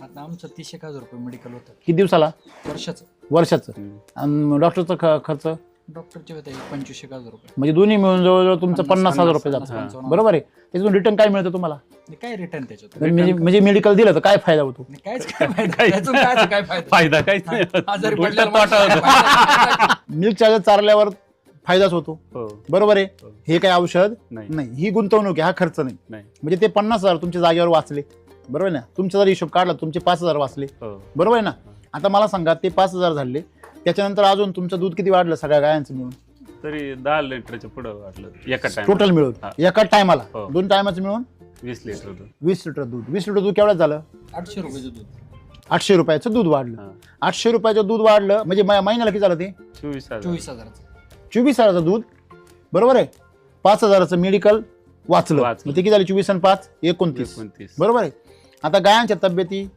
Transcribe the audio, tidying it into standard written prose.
आता आमचं 30,000 रुपये मेडिकल होतं किती दिवसाला? वर्षाचं. आणि डॉक्टरचा खर्च डॉक्टरचे होते 25,000 रुपये. म्हणजे दोन्ही मिळून जवळजवळ तुमचं 50,000 रुपये 50,000 जातं. 55,000. बरोबर आहे. त्याच्यातून रिटर्न काय मिळतं तुम्हाला? काय रिटर्न त्याच्यात? म्हणजे मेडिकल दिलं तर काय फायदा होतो? काहीच काय फायदा त्यातून काय फायदा? फायदा काहीच नाही. आजारी उलटा पडल्यावर तोटा होतो. माणसाला मिल्क चार्जर चारल्यावर फायदाच होतो. हो. बरोबर आहे. हो. हे काय औषध नाही. नाही, ही गुंतवणूक आहे, हा खर्च नाही. नाही. म्हणजे ते 50,000 तुमच्या जागेवर वाचले. बरोबर आहे ना? तुमचा जर हिशोब काढला तुमचे 5,000 वाचले. हो. बरोबर आहे ना? आता मला सांगा ते 5,000 झाले, त्याच्यानंतर अजून तुमचं दूध किती वाढलं सगळ्या गायांचं मिळून? तरी 10 लिटरच्या पुढे वाटलं एका टाइम. टोटल मिळून हा. एका टायमाला हो. 2 टायमाचं मिळून 20 लिटर दूध. 20 लिटर दूध. 20 लिटर दूध केवढ्यात झालं? 800 रुपयाचं दूध. 800 रुपयाचं दूध वाढलं. हा. 800 रुपयाचं दूध वाढलं म्हणजे महिन्याला किती झालं ते? 24,000. 24,000चं. 24,000चं दूध. बरोबर आहे. 5,000चं मेडिकल वाचलं. वाचलं. मग ते किती झाले? 24 आणि 5 29. 29. बरोबर आहे. आता गायांच्या तब्येती